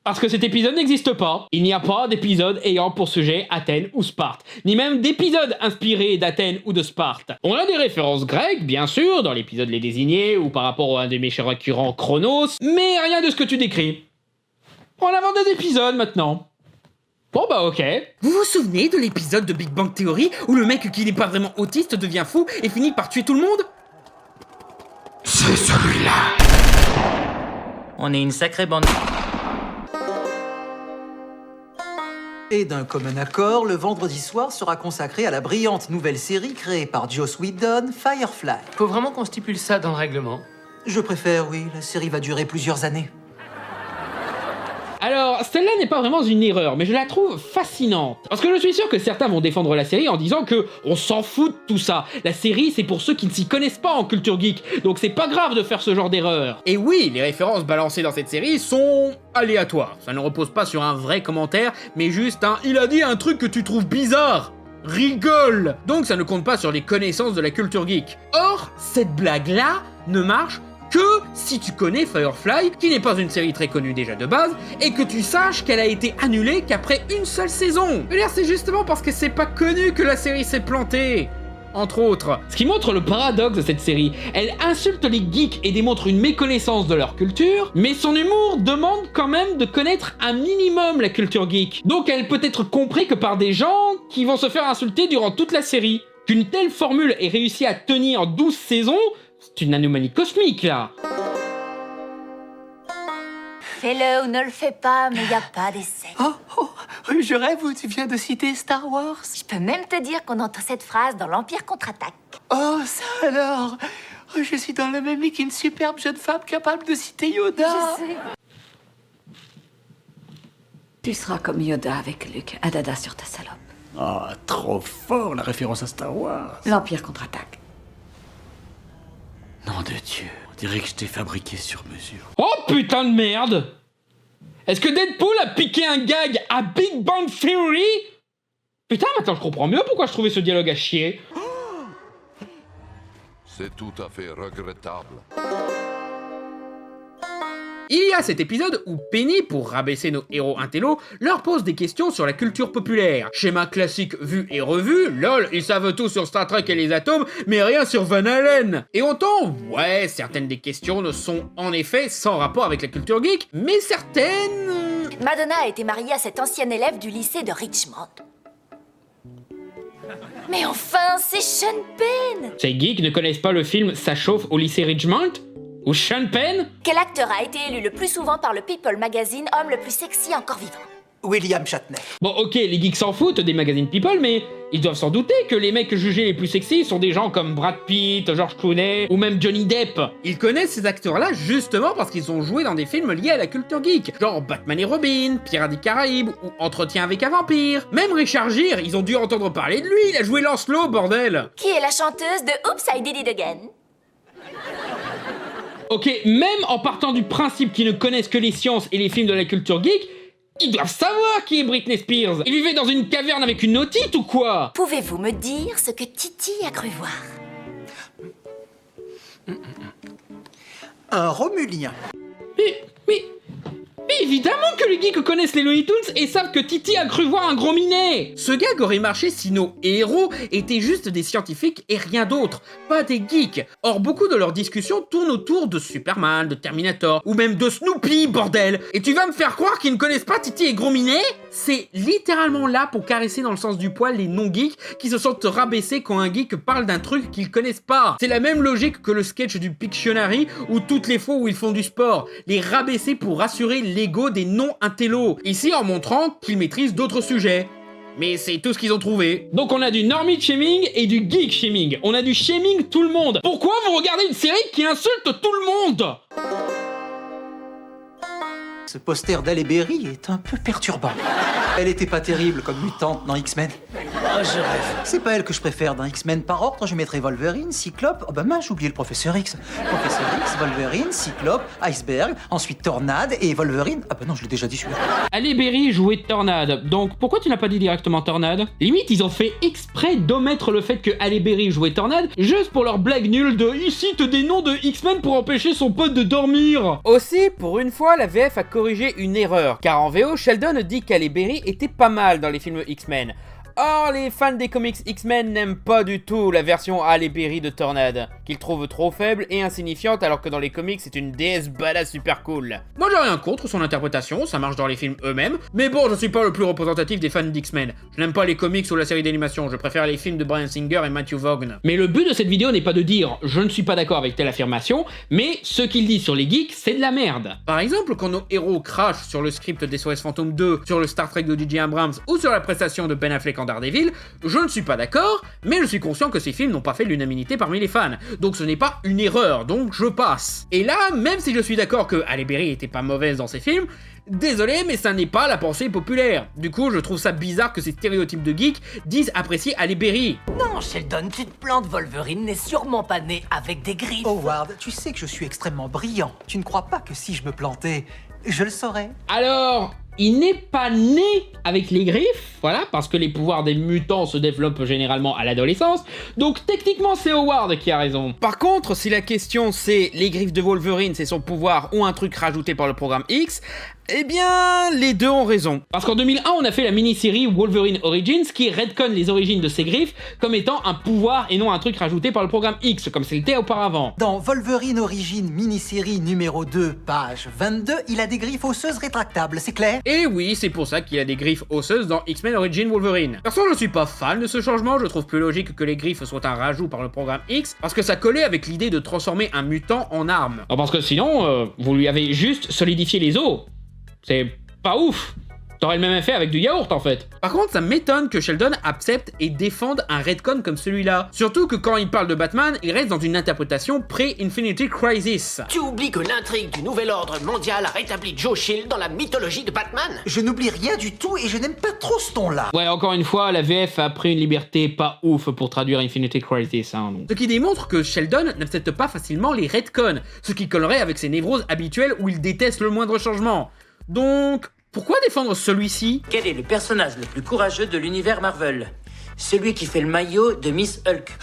[SPEAKER 1] Parce que cet épisode n'existe pas. Il n'y a pas d'épisode ayant pour sujet Athènes ou Sparte, ni même d'épisode inspiré d'Athènes ou de Sparte. On a des références grecques, bien sûr, dans l'épisode Les Désignés ou par rapport à un des méchants récurrents Chronos, mais rien de ce que tu décris. On invente des épisodes maintenant. Bon bah ok.
[SPEAKER 6] Vous vous souvenez de l'épisode de Big Bang Theory où le mec qui n'est pas vraiment autiste devient fou et finit par tuer tout le monde?
[SPEAKER 10] C'est celui-là.
[SPEAKER 14] On est une sacrée bande.
[SPEAKER 12] Et d'un commun accord, le vendredi soir sera consacré à la brillante nouvelle série créée par Joss Whedon, Firefly.
[SPEAKER 10] Faut vraiment qu'on stipule ça dans le règlement?
[SPEAKER 12] Je préfère, oui, la série va durer plusieurs années.
[SPEAKER 1] Alors, celle-là n'est pas vraiment une erreur, mais je la trouve fascinante. Parce que je suis sûr que certains vont défendre la série en disant que on s'en fout de tout ça. La série, c'est pour ceux qui ne s'y connaissent pas en culture geek, donc c'est pas grave de faire ce genre d'erreur.
[SPEAKER 6] Et oui, les références balancées dans cette série sont aléatoires. Ça ne repose pas sur un vrai commentaire, mais juste un « il a dit un truc que tu trouves bizarre ». Rigole. Donc ça ne compte pas sur les connaissances de la culture geek. Or, cette blague-là ne marche que si tu connais Firefly, qui n'est pas une série très connue déjà de base, et que tu saches qu'elle a été annulée qu'après une seule saison. Je veux dire, c'est justement parce que c'est pas connu que la série s'est plantée.
[SPEAKER 1] entre autres. Ce qui montre le paradoxe de cette série. Elle insulte les geeks et démontre une méconnaissance de leur culture, mais son humour demande quand même de connaître un minimum la culture geek. Donc elle peut être comprise que par des gens qui vont se faire insulter durant toute la série. Qu'une telle formule ait réussi à tenir 12 saisons, c'est une anomalie cosmique là.
[SPEAKER 11] Fais-le ou ne le fais pas, mais y a pas d'essai.
[SPEAKER 10] Je rêve où tu viens de citer Star Wars.
[SPEAKER 11] Je peux même te dire qu'on entend cette phrase dans l'Empire contre-attaque.
[SPEAKER 10] Oh, ça alors. Je suis dans le même lit qu'une superbe jeune femme capable de citer Yoda.
[SPEAKER 11] Je sais.
[SPEAKER 19] Tu seras comme Yoda avec Luke, à dada sur ta salope.
[SPEAKER 20] Ah, trop fort la référence à Star Wars.
[SPEAKER 19] L'Empire contre-attaque.
[SPEAKER 20] Nom de Dieu, on dirait que je t'ai fabriqué sur mesure.
[SPEAKER 1] Oh putain de merde! Est-ce que Deadpool a piqué un gag à Big Bang Theory? Putain, maintenant je comprends mieux pourquoi je trouvais ce dialogue à chier.
[SPEAKER 16] C'est tout à fait regrettable.
[SPEAKER 1] Il y a cet épisode où Penny, pour rabaisser nos héros intello, leur pose des questions sur la culture populaire. Schéma classique vu et revu, lol, ils savent tout sur Star Trek et les atomes, mais rien sur Van Halen. Et on tombe, ouais, certaines des questions ne sont en effet sans rapport avec la culture geek, mais certaines...
[SPEAKER 11] Madonna a été mariée à cet ancien élève du lycée de Richmond. Mais enfin, c'est Sean Penn!
[SPEAKER 1] Ces geeks ne connaissent pas le film Ça chauffe au lycée Richmond? Ou Sean Penn?
[SPEAKER 11] Quel acteur a été élu le plus souvent par le People Magazine homme le plus sexy encore vivant?
[SPEAKER 12] William Shatner.
[SPEAKER 1] Bon ok, les geeks s'en foutent des magazines People, mais ils doivent s'en douter que les mecs jugés les plus sexy sont des gens comme Brad Pitt, George Clooney ou même Johnny Depp. Ils connaissent ces acteurs-là justement parce qu'ils ont joué dans des films liés à la culture geek, genre Batman et Robin, Pirates des Caraïbes ou Entretien avec un vampire. Même Richard Gere, ils ont dû entendre parler de lui, il a joué Lancelot, bordel.
[SPEAKER 11] Qui est la chanteuse de Oops, I Did It Again?
[SPEAKER 1] Ok, même en partant du principe qu'ils ne connaissent que les sciences et les films de la culture geek, ils doivent savoir qui est Britney Spears. Ils vivaient dans une caverne avec une otite ou quoi?
[SPEAKER 11] Pouvez-vous me dire ce que Titi a cru voir?
[SPEAKER 12] Un Romulien.
[SPEAKER 1] Mais évidemment que les geeks connaissent les Looney Tunes et savent que Titi a cru voir un gros minet. Ce gag aurait marché si nos héros étaient juste des scientifiques et rien d'autre, pas des geeks. Or, beaucoup de leurs discussions tournent autour de Superman, de Terminator, ou même de Snoopy, bordel. Et tu vas me faire croire qu'ils ne connaissent pas Titi et gros minet? C'est littéralement là pour caresser dans le sens du poil les non-geeks qui se sentent rabaissés quand un geek parle d'un truc qu'ils connaissent pas. C'est la même logique que le sketch du Pictionary ou toutes les fois où ils font du sport. Les rabaisser pour rassurer l'ego des non-intellos. Ici en montrant qu'ils maîtrisent d'autres sujets. Mais c'est tout ce qu'ils ont trouvé. Donc on a du normie shaming et du geek shaming. On a du shaming tout le monde. Pourquoi vous regardez une série qui insulte tout le monde?
[SPEAKER 12] Ce poster d'Halle Berry est un peu perturbant. Elle était pas terrible comme mutante dans X-Men.
[SPEAKER 10] Oh, je rêve.
[SPEAKER 12] C'est pas elle que je préfère dans X-Men. Par ordre, je mettrais Wolverine, Cyclope... Oh bah mince, j'ai oublié le Professeur X. Professeur X, Wolverine, Cyclope, Iceberg, ensuite Tornade et Wolverine... Ah bah non, je l'ai déjà dit celui-là.
[SPEAKER 1] Halle Berry jouait Tornade, donc pourquoi tu n'as pas dit directement Tornade? Limite, ils ont fait exprès d'omettre le fait que Halle Berry jouait Tornade, juste pour leur blague nulle de « il cite des noms de X-Men pour empêcher son pote de dormir ». Aussi, pour une fois, la VF a corrigé une erreur, car en VO, Sheldon dit qu'Halle Berry était pas mal dans les films X-Men. Or, les fans des comics X-Men n'aiment pas du tout la version Halle Berry de Tornade, qu'ils trouvent trop faible et insignifiante alors que dans les comics c'est une déesse badass super cool. Moi j'ai rien contre son interprétation, ça marche dans les films eux-mêmes, mais bon je suis pas le plus représentatif des fans d'X-Men. Je n'aime pas les comics ou la série d'animation, je préfère les films de Bryan Singer et Matthew Vaughn. Mais le but de cette vidéo n'est pas de dire je ne suis pas d'accord avec telle affirmation, mais ce qu'il dit sur les geeks c'est de la merde. Par exemple quand nos héros crachent sur le script d'SOS Phantom 2, sur le Star Trek de J.J. Abrams ou sur la prestation de Ben Affleck en Daredevil, je ne suis pas d'accord, mais je suis conscient que ces films n'ont pas fait l'unanimité parmi les fans, donc ce n'est pas une erreur, donc je passe. Et là, même si je suis d'accord que Halle Berry était pas mauvaise dans ces films, désolé, mais ça n'est pas la pensée populaire. Du coup, je trouve ça bizarre que ces stéréotypes de geeks disent apprécier Halle Berry.
[SPEAKER 8] Non, Sheldon, tu te plantes, Wolverine n'est sûrement pas né avec des griffes.
[SPEAKER 12] Howard, tu sais que je suis extrêmement brillant. Tu ne crois pas que si je me plantais, je le saurais?
[SPEAKER 1] Alors, il n'est pas né avec les griffes, voilà, parce que les pouvoirs des mutants se développent généralement à l'adolescence, donc techniquement c'est Howard qui a raison. Par contre, si la question c'est les griffes de Wolverine, c'est son pouvoir ou un truc rajouté par le programme X,
[SPEAKER 6] Eh bien, les deux ont raison.
[SPEAKER 1] Parce qu'en 2001, on a fait la mini-série Wolverine Origins qui redconne les origines de ses griffes comme étant un pouvoir et non un truc rajouté par le programme X, comme c'était auparavant.
[SPEAKER 12] Dans Wolverine Origins mini-série numéro 2, page 22, il a des griffes osseuses rétractables, c'est clair?
[SPEAKER 6] Et oui, c'est pour ça qu'il a des griffes osseuses dans X-Men Origins Wolverine. Perso, je suis pas fan de ce changement, je trouve plus logique que les griffes soient un rajout par le programme X, parce que ça collait avec l'idée de transformer un mutant en arme.
[SPEAKER 1] Non, parce que sinon, vous lui avez juste solidifié les os. C'est pas ouf. T'aurais le même effet avec du yaourt en fait.
[SPEAKER 6] Par contre, ça m'étonne que Sheldon accepte et défende un retcon comme celui-là. Surtout que quand il parle de Batman, il reste dans une interprétation pré-Infinity Crisis.
[SPEAKER 15] Tu oublies que l'intrigue du Nouvel Ordre Mondial a rétabli Joe Chill dans la mythologie de Batman?
[SPEAKER 12] Je n'oublie rien du tout et je n'aime pas trop ce ton-là.
[SPEAKER 1] Ouais, encore une fois, la VF a pris une liberté pas ouf pour traduire Infinity Crisis. Hein, donc.
[SPEAKER 6] Ce qui démontre que Sheldon n'accepte pas facilement les retcons, ce qui collerait avec ses névroses habituelles où il déteste le moindre changement. Donc... pourquoi défendre celui-ci?
[SPEAKER 14] Quel est le personnage le plus courageux de l'univers Marvel? Celui qui fait le maillot de Miss Hulk.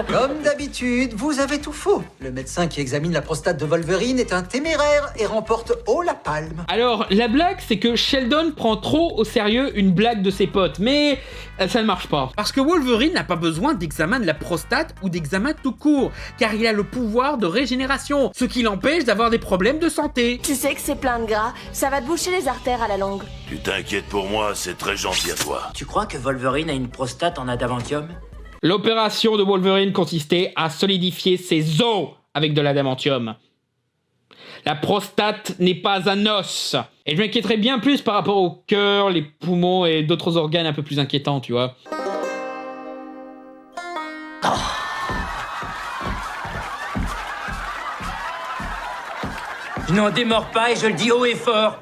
[SPEAKER 12] Comme d'habitude, vous avez tout faux. Le médecin qui examine la prostate de Wolverine est un téméraire et remporte haut la palme.
[SPEAKER 1] Alors, la blague, c'est que Sheldon prend trop au sérieux une blague de ses potes, mais ça ne marche pas.
[SPEAKER 6] Parce que Wolverine n'a pas besoin d'examen de la prostate ou d'examen tout court, car il a le pouvoir de régénération, ce qui l'empêche d'avoir des problèmes de santé.
[SPEAKER 11] Tu sais que c'est plein de gras, ça va te boucher les artères à la longue.
[SPEAKER 21] Tu t'inquiètes pour moi, c'est très gentil à toi.
[SPEAKER 14] Tu crois que Wolverine a une prostate en adamantium?
[SPEAKER 1] L'opération de Wolverine consistait à solidifier ses os avec de l'adamantium. La prostate n'est pas un os. Et je m'inquiéterais bien plus par rapport au cœur, les poumons et d'autres organes un peu plus inquiétants, tu vois.
[SPEAKER 14] Je n'en démords pas et je le dis haut et fort.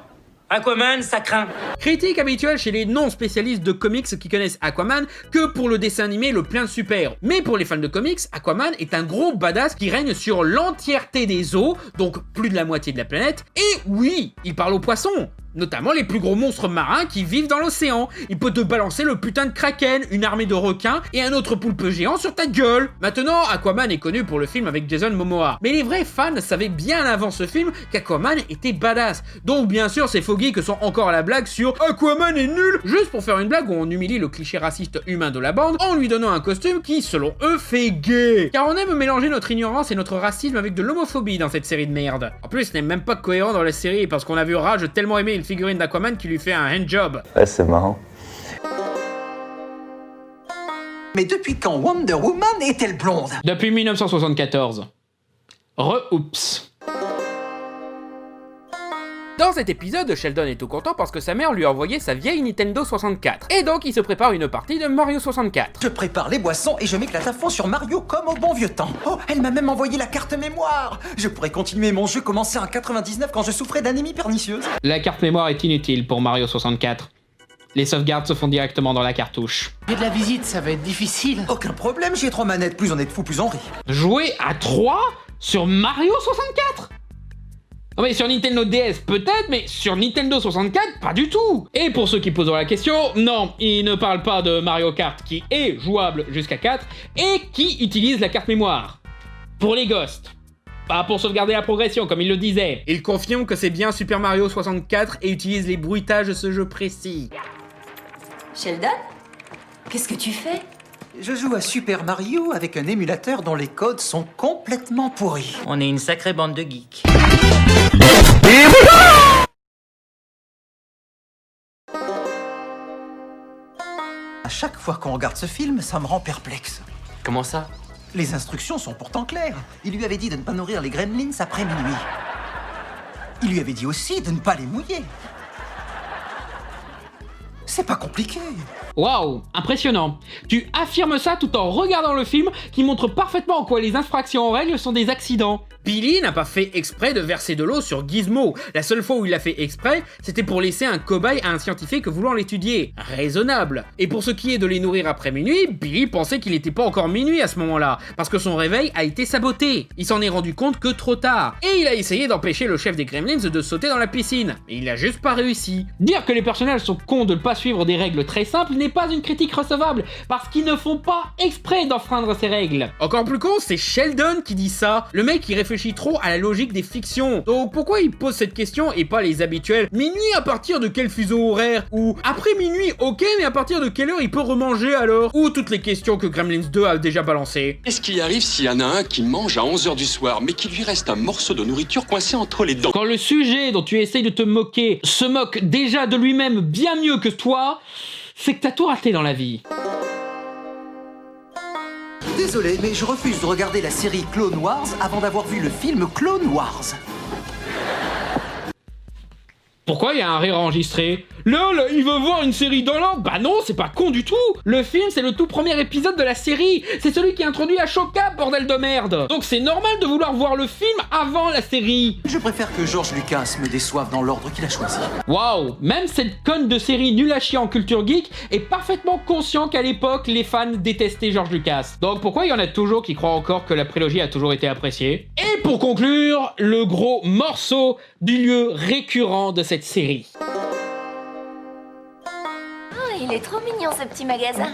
[SPEAKER 14] Aquaman, ça craint.
[SPEAKER 6] Critique habituelle chez les non-spécialistes de comics qui connaissent Aquaman que pour le dessin animé le plein de super. Mais pour les fans de comics, Aquaman est un gros badass qui règne sur l'entièreté des eaux, donc plus de la moitié de la planète. Et oui, il parle aux poissons, notamment les plus gros monstres marins qui vivent dans l'océan. Il peut te balancer le putain de kraken, une armée de requins et un autre poulpe géant sur ta gueule. Maintenant, Aquaman est connu pour le film avec Jason Momoa. Mais les vrais fans savaient bien avant ce film qu'Aquaman était badass. Donc bien sûr, c'est Foggy que sont encore à la blague sur Aquaman est nul, juste pour faire une blague où on humilie le cliché raciste humain de la bande en lui donnant un costume qui, selon eux, fait gay. Car on aime mélanger notre ignorance et notre racisme avec de l'homophobie dans cette série de merde. En plus, ce n'est même pas cohérent dans la série parce qu'on a vu Raj tellement aimer une figurine d'Aquaman qui lui fait un handjob.
[SPEAKER 22] Ouais, c'est marrant.
[SPEAKER 12] Mais depuis quand Wonder Woman est-elle blonde?
[SPEAKER 1] Depuis 1974. Re-oups.
[SPEAKER 6] Dans cet épisode, Sheldon est tout content parce que sa mère lui a envoyé sa vieille Nintendo 64. Et donc il se prépare une partie de Mario 64.
[SPEAKER 12] Je prépare les boissons et je m'éclate à fond sur Mario comme au bon vieux temps. Oh, elle m'a même envoyé la carte mémoire. Je pourrais continuer mon jeu commencé en 99 quand je souffrais d'anémie pernicieuse.
[SPEAKER 1] La carte mémoire est inutile pour Mario 64. Les sauvegardes se font directement dans la cartouche.
[SPEAKER 10] Et de la visite, ça va être difficile.
[SPEAKER 12] Aucun problème, j'ai 3 manettes, plus on est de fou, plus on rit.
[SPEAKER 1] Jouer à 3 sur Mario 64 ? Non mais sur Nintendo DS peut-être, mais sur Nintendo 64 pas du tout. Et pour ceux qui posent la question, non, il ne parle pas de Mario Kart qui est jouable jusqu'à 4 et qui utilise la carte mémoire. Pour les ghosts. Pas pour sauvegarder la progression, comme il le disait.
[SPEAKER 6] Il confirme que c'est bien Super Mario 64 et utilise les bruitages de ce jeu précis.
[SPEAKER 11] Sheldon? Qu'est-ce que tu fais?
[SPEAKER 12] Je joue à Super Mario avec un émulateur dont les codes sont complètement pourris.
[SPEAKER 14] On est une sacrée bande de geeks.
[SPEAKER 12] À chaque fois qu'on regarde ce film, ça me rend perplexe.
[SPEAKER 10] Comment ça?
[SPEAKER 12] Les instructions sont pourtant claires. Il lui avait dit de ne pas nourrir les gremlins après minuit. Il lui avait dit aussi de ne pas les mouiller. C'est pas compliqué.
[SPEAKER 1] Waouh, impressionnant. Tu affirmes ça tout en regardant le film qui montre parfaitement en quoi les infractions en règle sont des accidents.
[SPEAKER 6] Billy n'a pas fait exprès de verser de l'eau sur Gizmo. La seule fois où il l'a fait exprès, c'était pour laisser un cobaye à un scientifique voulant l'étudier. Raisonnable. Et pour ce qui est de les nourrir après minuit, Billy pensait qu'il n'était pas encore minuit à ce moment-là, parce que son réveil a été saboté. Il s'en est rendu compte que trop tard. Et il a essayé d'empêcher le chef des Gremlins de sauter dans la piscine. Mais il a juste pas réussi.
[SPEAKER 1] Dire que les personnages sont cons de ne pas suivre des règles très simples n'est n'est pas une critique recevable, parce qu'ils ne font pas exprès d'enfreindre ces règles. Encore plus con, c'est Sheldon qui dit ça. Le mec, il réfléchit trop à la logique des fictions. Donc pourquoi il pose cette question et pas les habituels? Minuit à partir de quel fuseau horaire? Ou après minuit, ok, mais à partir de quelle heure il peut remanger alors? Ou toutes les questions que Gremlins 2 a déjà balancées.
[SPEAKER 2] Qu'est-ce qui arrive s'il y en a un qui mange à 11h du soir, mais qu'il lui reste un morceau de nourriture coincé entre les dents?
[SPEAKER 1] Quand le sujet dont tu essayes de te moquer se moque déjà de lui-même bien mieux que toi, c'est que t'as tout raté dans la vie.
[SPEAKER 18] Désolé, mais je refuse de regarder la série Clone Wars avant d'avoir vu le film Clone Wars.
[SPEAKER 1] Pourquoi il y a un rire enregistré? LOL, il veut voir une série dans l'ordre? Bah non, c'est pas con du tout. Le film, c'est le tout premier épisode de la série. C'est celui qui introduit Ashoka, bordel de merde. Donc c'est normal de vouloir voir le film avant la série.
[SPEAKER 18] Je préfère que George Lucas me déçoive dans l'ordre qu'il a choisi.
[SPEAKER 1] Waouh, même cette conne de série nulle à chier en culture geek est parfaitement conscient qu'à l'époque, les fans détestaient George Lucas. Donc pourquoi il y en a toujours qui croient encore que la prélogie a toujours été appréciée? Et pour conclure, le gros morceau du lieu récurrent de cette série.
[SPEAKER 11] Oh, il est trop mignon ce petit magasin.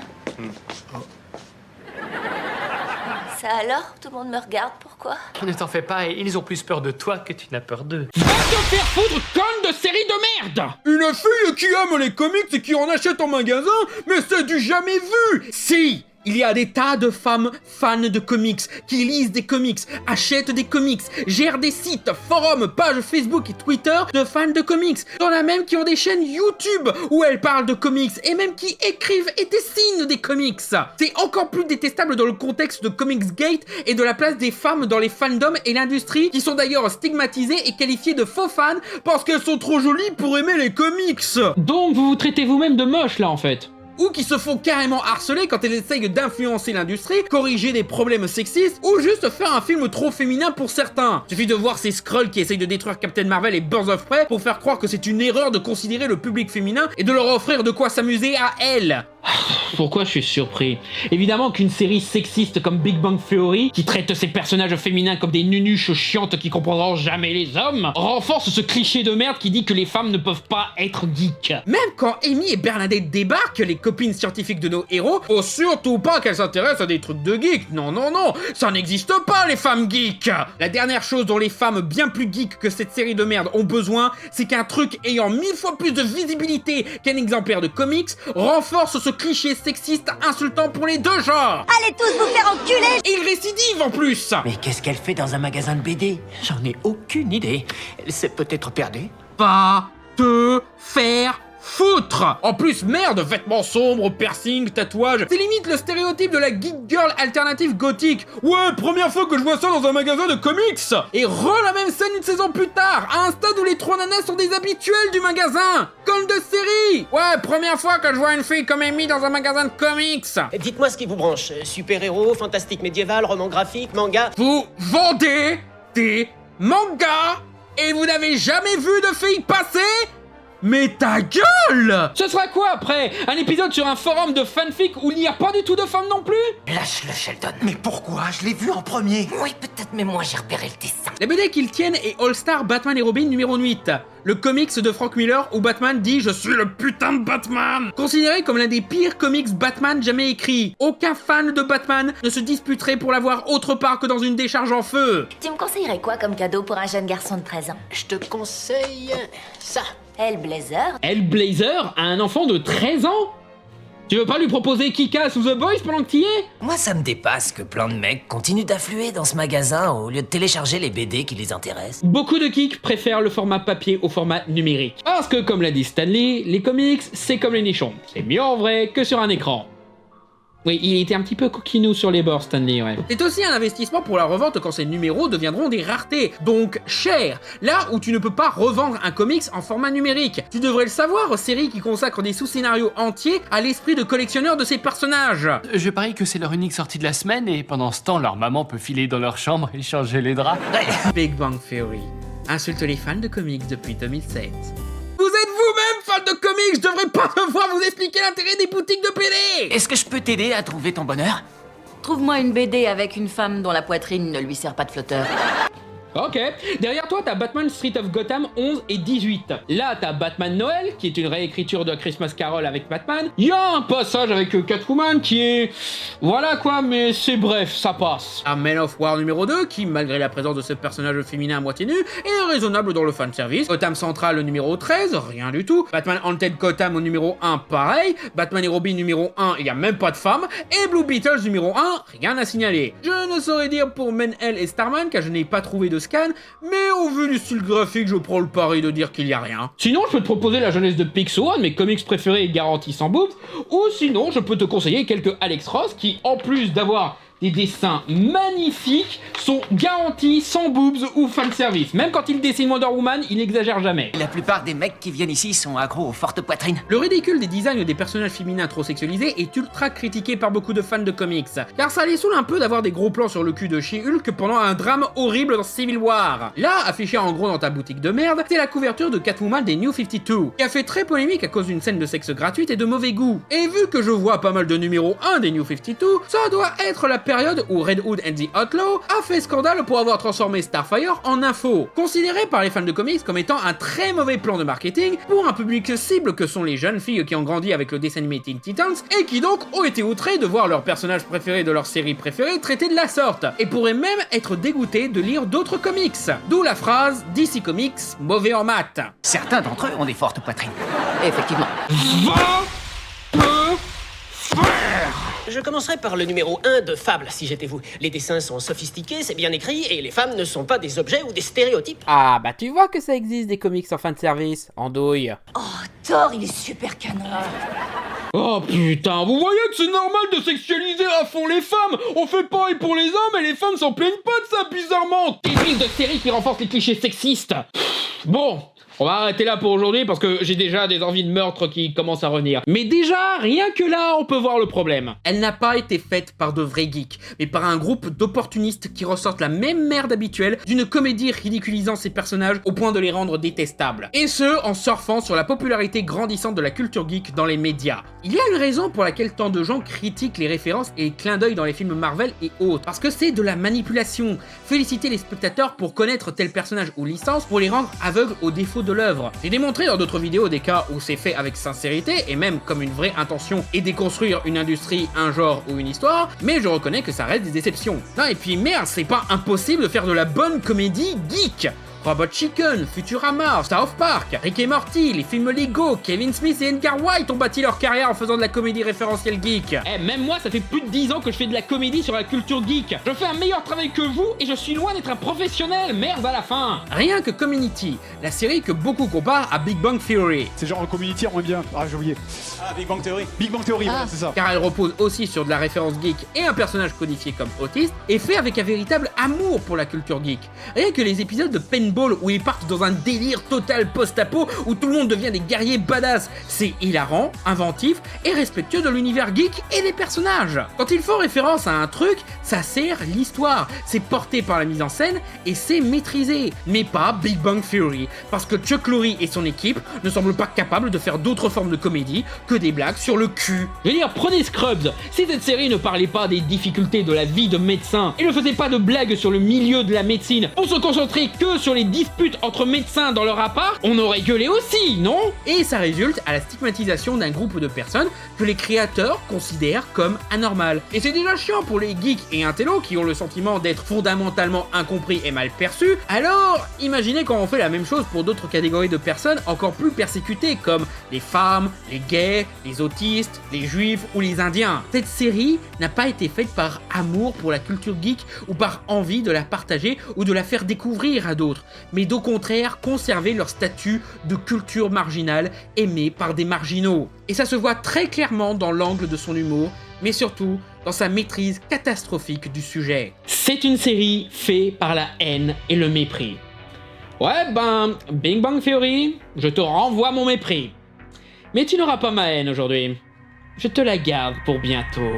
[SPEAKER 11] Ça alors? Tout le monde me regarde, pourquoi?
[SPEAKER 10] Ne t'en fais pas, ils ont plus peur de toi que tu n'as peur d'eux.
[SPEAKER 1] Va te faire foutre, conne de série de merde! Une fille qui aime les comics et qui en achète en magasin, mais c'est du jamais vu! Si! Il y a des tas de femmes fans de comics qui lisent des comics, achètent des comics, gèrent des sites, forums, pages Facebook et Twitter de fans de comics. Il y en a même qui ont des chaînes YouTube où elles parlent de comics et même qui écrivent et dessinent des comics. C'est encore plus détestable dans le contexte de Comicsgate et de la place des femmes dans les fandoms et l'industrie qui sont d'ailleurs stigmatisées et qualifiées de faux fans parce qu'elles sont trop jolies pour aimer les comics. Donc vous vous traitez vous-même de moche là en fait. Ou qui se font carrément harceler quand elles essayent d'influencer l'industrie, corriger des problèmes sexistes, ou juste faire un film trop féminin pour certains. Suffit de voir ces Skrulls qui essayent de détruire Captain Marvel et Birds of Prey pour faire croire que c'est une erreur de considérer le public féminin et de leur offrir de quoi s'amuser à elles. Pourquoi je suis surpris? Évidemment qu'une série sexiste comme Big Bang Theory, qui traite ses personnages féminins comme des nunuches chiantes qui comprendront jamais les hommes, renforce ce cliché de merde qui dit que les femmes ne peuvent pas être geeks. Même quand Amy et Bernadette débarquent, les copines scientifiques de nos héros, faut surtout pas qu'elles s'intéressent à des trucs de geeks. Non, non, non, ça n'existe pas les femmes geeks. La dernière chose dont les femmes bien plus geeks que cette série de merde ont besoin, c'est qu'un truc ayant 1000 fois plus de visibilité qu'un exemplaire de comics renforce ce cliché sexiste insultant pour les deux genres.
[SPEAKER 22] Allez tous vous faire enculer!
[SPEAKER 1] Et il récidive en plus.
[SPEAKER 10] Mais qu'est-ce qu'elle fait dans un magasin de BD? J'en ai aucune idée. Elle s'est peut-être perdue.
[SPEAKER 1] Va te faire foutre! En plus, merde, vêtements sombres, piercings, tatouages, c'est limite le stéréotype de la geek girl alternative gothique. Ouais, première fois que je vois ça dans un magasin de comics! Et la même scène une saison plus tard, à un stade où les trois nanas sont des habituels du magasin! Comme de série! Ouais, première fois que je vois une fille comme Amy dans un magasin de comics!
[SPEAKER 15] Dites-moi ce qui vous branche. Super-héros, fantastique médiéval, roman graphique, manga...
[SPEAKER 1] Vous vendez des mangas et vous n'avez jamais vu de filles passer? Mais ta gueule! Ce sera quoi après? Un épisode sur un forum de fanfic où il n'y a pas du tout de femmes non plus?
[SPEAKER 17] Lâche-le, Sheldon.
[SPEAKER 18] Mais pourquoi? Je l'ai vu en premier.
[SPEAKER 17] Oui, peut-être, mais moi j'ai repéré le dessin.
[SPEAKER 1] La BD qu'ils tiennent est All Star Batman et Robin numéro 8. Le comics de Frank Miller où Batman dit « Je suis le putain de Batman !» Considéré comme l'un des pires comics Batman jamais écrits. Aucun fan de Batman ne se disputerait pour l'avoir autre part que dans une décharge en feu.
[SPEAKER 11] Tu me conseillerais quoi comme cadeau pour un jeune garçon de 13 ans?
[SPEAKER 15] Je te conseille... ça.
[SPEAKER 11] Hellblazer?
[SPEAKER 1] Hellblazer à un enfant de 13 ans? Tu veux pas lui proposer Kick-Ass ou The Boys pendant que t'y es?
[SPEAKER 17] Moi, ça me dépasse que plein de mecs continuent d'affluer dans ce magasin au lieu de télécharger les BD qui les intéressent.
[SPEAKER 1] Beaucoup de geeks préfèrent le format papier au format numérique. Parce que, comme l'a dit Stanley, les comics, c'est comme les nichons. C'est mieux en vrai que sur un écran. Oui, il était un petit peu coquinou sur les bords, Stanley, ouais. C'est aussi un investissement pour la revente quand ces numéros deviendront des raretés, donc cher. Là où tu ne peux pas revendre un comics en format numérique. Tu devrais le savoir, série qui consacre des sous-scénarios entiers à l'esprit de collectionneur de ses personnages.
[SPEAKER 10] Je parie que c'est leur unique sortie de la semaine et pendant ce temps, leur maman peut filer dans leur chambre et changer les draps.
[SPEAKER 1] Big Bang Theory insulte les fans de comics depuis 2007. Vous êtes vous-même fan de comics, je devrais pas devoir vous expliquer l'intérêt des boutiques de BD.
[SPEAKER 17] Est-ce que je peux t'aider à trouver ton bonheur?
[SPEAKER 19] Trouve-moi une BD avec une femme dont la poitrine ne lui sert pas de flotteur.
[SPEAKER 1] Ok, derrière toi t'as Batman Street of Gotham 11 et 18. Là t'as Batman Noël, qui est une réécriture de Christmas Carol avec Batman. Il y a un passage avec Catwoman qui est... Voilà quoi, mais c'est bref, ça passe. Un Man of War numéro 2, qui malgré la présence de ce personnage féminin à moitié nu, est raisonnable dans le fanservice. Gotham Central au numéro 13, rien du tout. Batman Haunted Gotham au numéro 1, pareil. Batman et Robin numéro 1, il y a même pas de femme. Et Blue Beetles numéro 1, rien à signaler. Je ne saurais dire pour Men-El et Starman, car je n'ai pas trouvé de scan, mais au vu du style graphique, je prends le pari de dire qu'il y a rien. Sinon, je peux te proposer la jeunesse de Picsou, un de mes comics préférés et garantis sans boobs, ou sinon, je peux te conseiller quelques Alex Ross qui, en plus d'avoir des dessins magnifiques, sont garantis sans boobs ou fanservice. Même quand il dessine Wonder Woman, il n'exagère jamais.
[SPEAKER 17] La plupart des mecs qui viennent ici sont accros aux fortes poitrines.
[SPEAKER 1] Le ridicule des designs des personnages féminins trop sexualisés est ultra critiqué par beaucoup de fans de comics, car ça les saoule un peu d'avoir des gros plans sur le cul de She-Hulk pendant un drame horrible dans Civil War. Là, affiché en gros dans ta boutique de merde, c'est la couverture de Catwoman des New 52, qui a fait très polémique à cause d'une scène de sexe gratuite et de mauvais goût. Et vu que je vois pas mal de numéros 1 des New 52, ça doit être la période où Red Hood and the Outlaw a fait scandale pour avoir transformé Starfire en info, considéré par les fans de comics comme étant un très mauvais plan de marketing pour un public cible que sont les jeunes filles qui ont grandi avec le dessin animé Teen Titans et qui donc ont été outrés de voir leur personnage préféré de leur série préférée traité de la sorte, et pourraient même être dégoûtés de lire d'autres comics. D'où la phrase DC Comics mauvais en maths.
[SPEAKER 17] Certains d'entre eux ont des fortes poitrines. Effectivement.
[SPEAKER 15] Je commencerai par le numéro 1 de Fable, si j'étais vous. Les dessins sont sophistiqués, c'est bien écrit, et les femmes ne sont pas des objets ou des stéréotypes.
[SPEAKER 1] Ah bah tu vois que ça existe des comics en fanservice, en douille.
[SPEAKER 11] Oh, Thor, il est super canon.
[SPEAKER 1] Oh putain, vous voyez que c'est normal de sexualiser à fond les femmes. On fait pareil pour les hommes et les femmes s'en plaignent pas de ça bizarrement. Des de séries qui renforcent les clichés sexistes. Bon, on va arrêter là pour aujourd'hui parce que j'ai déjà des envies de meurtre qui commencent à revenir. Mais déjà, rien que là, on peut voir le problème. Elle n'a pas été faite par de vrais geeks, mais par un groupe d'opportunistes qui ressortent la même merde habituelle d'une comédie ridiculisant ses personnages au point de les rendre détestables. Et ce, en surfant sur la popularité grandissante de la culture geek dans les médias. Il y a une raison pour laquelle tant de gens critiquent les références et les clins d'œil dans les films Marvel et autres. Parce que c'est de la manipulation. Féliciter les spectateurs pour connaître tel personnage ou licence pour les rendre aveugles aux défauts de l'œuvre. J'ai démontré dans d'autres vidéos des cas où c'est fait avec sincérité et même comme une vraie intention et déconstruire une industrie, un genre ou une histoire, mais je reconnais que ça reste des exceptions. Non et puis merde, c'est pas impossible de faire de la bonne comédie geek. Robot Chicken, Futurama, South Park, Rick et Morty, les films Lego, Kevin Smith et Edgar Wright ont bâti leur carrière en faisant de la comédie référentielle geek. Même moi, ça fait plus de 10 ans que je fais de la comédie sur la culture geek. Je fais un meilleur travail que vous et je suis loin d'être un professionnel, merde à la fin. Rien que Community, la série que beaucoup comparent à Big Bang Theory.
[SPEAKER 4] C'est genre un Community en moins bien. Ah, j'ai oublié. Ah, Big Bang Theory. Big Bang Theory, voilà, c'est ça.
[SPEAKER 1] Car elle repose aussi sur de la référence geek et un personnage codifié comme autiste, et fait avec un véritable amour pour la culture geek. Rien que les épisodes de Paintball où ils partent dans un délire total post-apo où tout le monde devient des guerriers badass. C'est hilarant, inventif et respectueux de l'univers geek et des personnages. Quand ils font référence à un truc, ça sert l'histoire. C'est porté par la mise en scène et c'est maîtrisé. Mais pas Big Bang Theory, parce que Chuck Lorre et son équipe ne semblent pas capables de faire d'autres formes de comédie que des blagues sur le cul. Je veux dire, prenez Scrubs. Si cette série ne parlait pas des difficultés de la vie de médecin et ne faisait pas de blagues sur le milieu de la médecine pour se concentrer que sur les disputes entre médecins dans leur appart, on aurait gueulé aussi, non? Et ça résulte à la stigmatisation d'un groupe de personnes que les créateurs considèrent comme anormales. Et c'est déjà chiant pour les geeks et intellos qui ont le sentiment d'être fondamentalement incompris et mal perçus. Alors, imaginez quand on fait la même chose pour d'autres catégories de personnes encore plus persécutées comme les femmes, les gays, les autistes, les juifs ou les indiens. Cette série n'a pas été faite par amour pour la culture geek ou par envie de la partager ou de la faire découvrir à d'autres, mais au contraire conserver leur statut de culture marginale aimée par des marginaux. Et ça se voit très clairement dans l'angle de son humour, mais surtout dans sa maîtrise catastrophique du sujet. C'est une série faite par la haine et le mépris. Ouais ben, Big Bang Theory, je te renvoie mon mépris. Mais tu n'auras pas ma haine aujourd'hui. Je te la garde pour bientôt.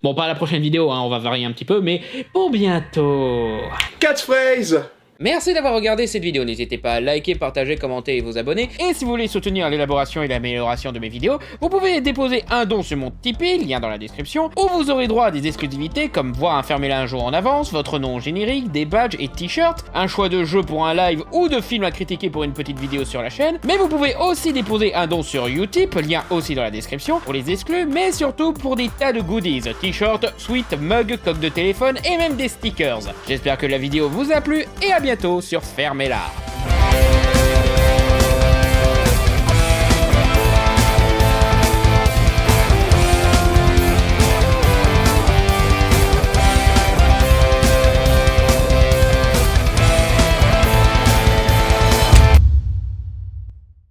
[SPEAKER 1] Bon, pas la prochaine vidéo, hein, on va varier un petit peu, mais pour bientôt.
[SPEAKER 3] Catchphrase.
[SPEAKER 1] Merci d'avoir regardé cette vidéo, n'hésitez pas à liker, partager, commenter et vous abonner. Et si vous voulez soutenir l'élaboration et l'amélioration de mes vidéos, vous pouvez déposer un don sur mon Tipeee, lien dans la description, où vous aurez droit à des exclusivités comme voir un Fermez-la un jour en avance, votre nom générique, des badges et t-shirts, un choix de jeu pour un live ou de film à critiquer pour une petite vidéo sur la chaîne. Mais vous pouvez aussi déposer un don sur Utip, lien aussi dans la description, pour les exclus, mais surtout pour des tas de goodies, t-shirts, sweats, mugs, coques de téléphone et même des stickers. J'espère que la vidéo vous a plu et à bientôt sur Fermez-la.